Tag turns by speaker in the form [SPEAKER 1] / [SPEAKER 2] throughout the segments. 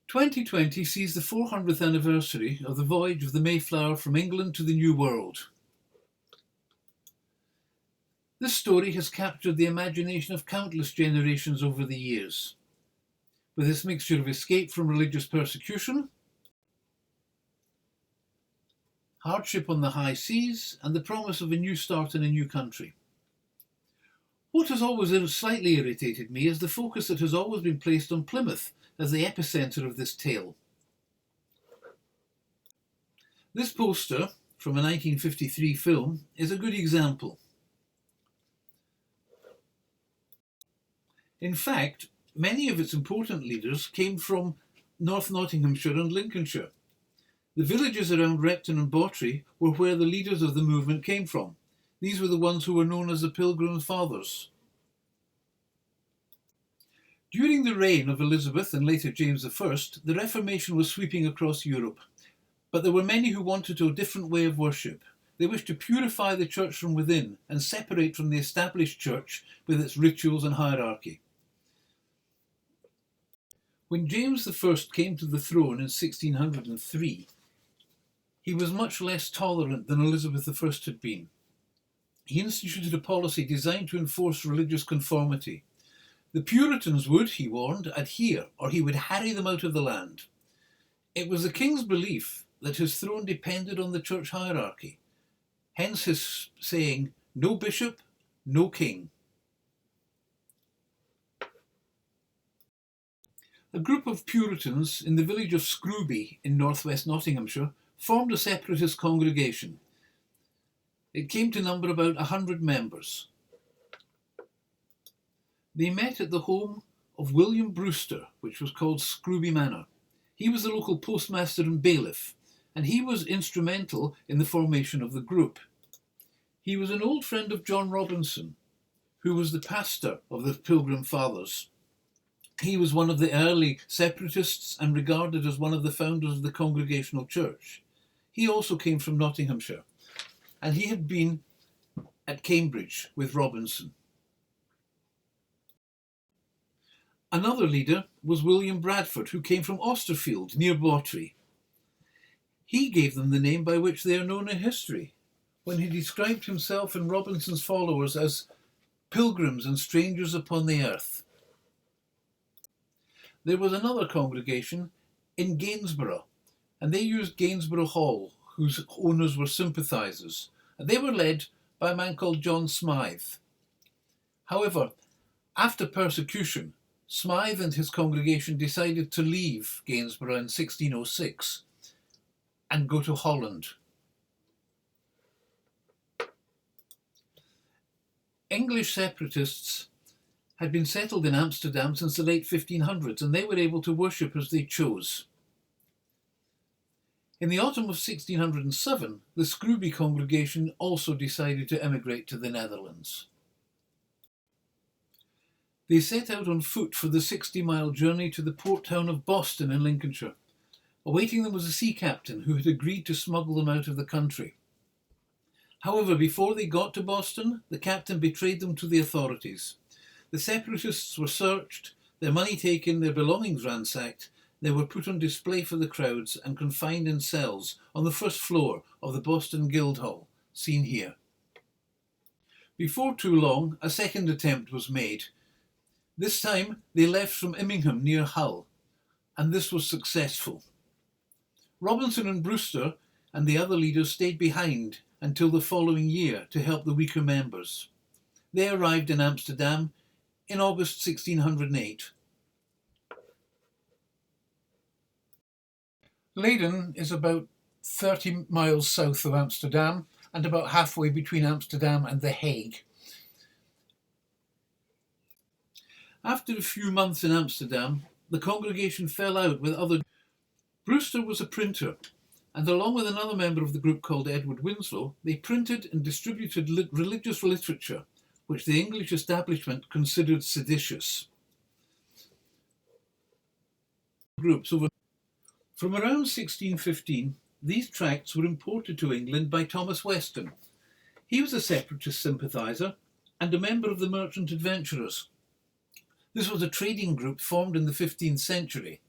[SPEAKER 1] 2020 sees the 400th anniversary of the voyage of the Mayflower from England to the New World. This story has captured the imagination of countless generations over the years, with its mixture of escape from religious persecution, hardship on the high seas, and the promise of a new start in a new country. What has always slightly irritated me is the focus that has always been placed on Plymouth as the epicentre of this tale. This poster from a 1953 film is a good example. In fact, many of its important leaders came from North Nottinghamshire and Lincolnshire. The villages around Repton and Bawtry were where the leaders of the movement came from. These were the ones who were known as the Pilgrim Fathers. During the reign of Elizabeth and later James I, the Reformation was sweeping across Europe, but there were many who wanted a different way of worship. They wished to purify the church from within and separate from the established church with its rituals and hierarchy. When James I came to the throne in 1603, he was much less tolerant than Elizabeth I had been. He instituted a policy designed to enforce religious conformity. The Puritans would, he warned, adhere, or he would harry them out of the land. It was the king's belief that his throne depended on the church hierarchy, hence his saying, "No bishop, no king." A group of Puritans in the village of Scrooby in northwest Nottinghamshire formed a separatist congregation. It came to number about 100 members. They met at the home of William Brewster, which was called Scrooby Manor. He was the local postmaster and bailiff, and he was instrumental in the formation of the group. He was an old friend of John Robinson, who was the pastor of the Pilgrim Fathers. He was one of the early separatists and regarded as one of the founders of the Congregational Church. He also came from Nottinghamshire, and he had been at Cambridge with Robinson. Another leader was William Bradford, who came from Austerfield, near Bawtry. He gave them the name by which they are known in history, when he described himself and Robinson's followers as pilgrims and strangers upon the earth. There was another congregation in Gainsborough, and they used Gainsborough Hall, whose owners were sympathisers, and they were led by a man called John Smythe. However, after persecution, Smythe and his congregation decided to leave Gainsborough in 1606 and go to Holland. English separatists had been settled in Amsterdam since the late 1500s, and they were able to worship as they chose. In the autumn of 1607, the Scrooby congregation also decided to emigrate to the Netherlands. They set out on foot for the 60-mile journey to the port town of Boston in Lincolnshire. Awaiting them was a sea captain who had agreed to smuggle them out of the country. However, before they got to Boston, the captain betrayed them to the authorities. The separatists were searched, their money taken, their belongings ransacked. They were put on display for the crowds and confined in cells on the first floor of the Boston Guildhall, seen here. Before too long, a second attempt was made. This time, they left from Immingham near Hull, and this was successful. Robinson and Brewster and the other leaders stayed behind until the following year to help the weaker members. They arrived in Amsterdam in August 1608. Leiden is about 30 miles south of Amsterdam and about halfway between Amsterdam and The Hague. After a few months in Amsterdam, the congregation fell out with other. Brewster was a printer, and along with another member of the group called Edward Winslow, they printed and distributed religious literature, which the English establishment considered seditious. From around 1615, these tracts were imported to England by Thomas Weston. He was a separatist sympathiser and a member of the Merchant Adventurers. This was a trading group formed in the 15th century.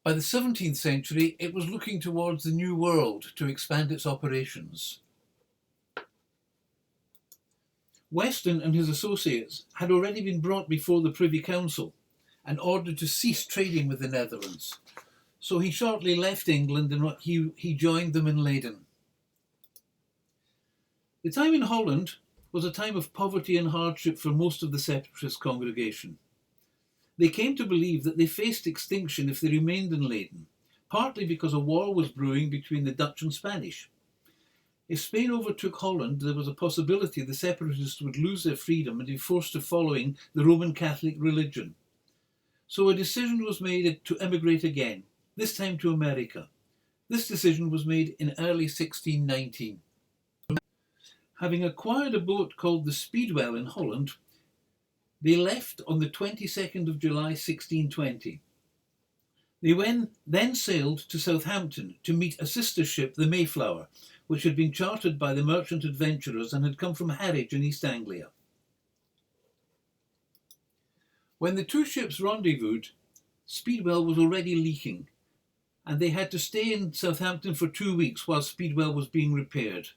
[SPEAKER 1] By the 17th century, it was looking towards the New World to expand its operations. Weston and his associates had already been brought before the Privy Council and ordered to cease trading with the Netherlands, so he shortly left England and he joined them in Leyden. The time in Holland was a time of poverty and hardship for most of the separatist congregation. They came to believe that they faced extinction if they remained in Leyden, partly because a war was brewing between the Dutch and Spanish. If Spain overtook Holland, there was a possibility the separatists would lose their freedom and be forced to following the Roman Catholic religion. So a decision was made to emigrate again, this time to America. This decision was made in early 1619. Having acquired a boat called the Speedwell in Holland, they left on the 22nd of July 1620. They then sailed to Southampton to meet a sister ship, the Mayflower, which had been chartered by the merchant adventurers and had come from Harwich in East Anglia. When the two ships rendezvoused, Speedwell was already leaking, and they had to stay in Southampton for 2 weeks while Speedwell was being repaired.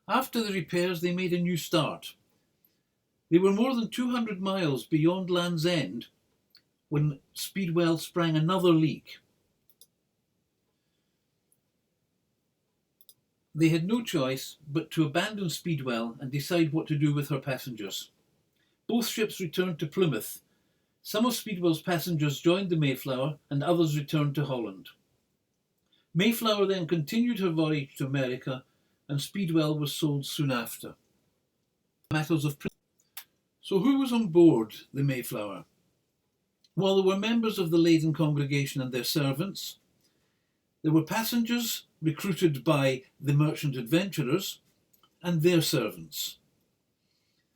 [SPEAKER 1] After the repairs, they made a new start. They were more than 200 miles beyond Land's End when Speedwell sprang another leak. They had no choice but to abandon Speedwell and decide what to do with her passengers. Both ships returned to Plymouth. Some of Speedwell's passengers joined the Mayflower and others returned to Holland. Mayflower then continued her voyage to America and Speedwell was sold soon after. So who was on board the Mayflower? Well, there were members of the Leyden congregation and their servants. There were passengers recruited by the merchant adventurers and their servants.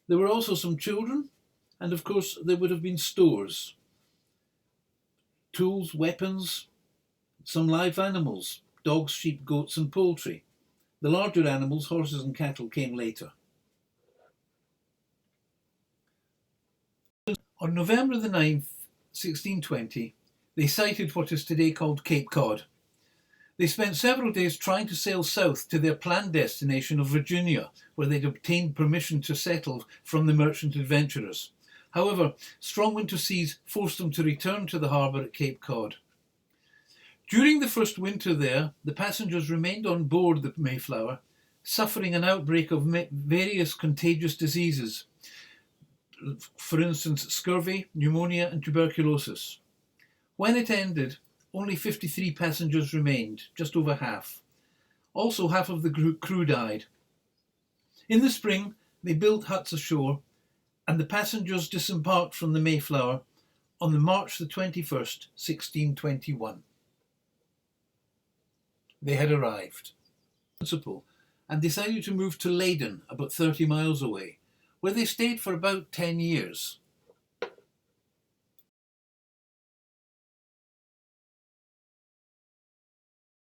[SPEAKER 1] There were also some children, and of course there would have been stores, tools, weapons, some live animals, dogs, sheep, goats and poultry. The larger animals, horses and cattle, came later. On November the 9th, 1620, they sighted what is today called Cape Cod. They spent several days trying to sail south to their planned destination of Virginia, where they'd obtained permission to settle from the merchant adventurers. However, strong winter seas forced them to return to the harbour at Cape Cod. During the first winter there, the passengers remained on board the Mayflower, suffering an outbreak of various contagious diseases, for instance, scurvy, pneumonia and tuberculosis. When it ended, only 53 passengers remained, just over half. Also, half of the crew died. In the spring, they built huts ashore, and the passengers disembarked from the Mayflower on March the 21st, 1621. They had arrived and decided to move to Leyden, about 30 miles away, where they stayed for about 10 years.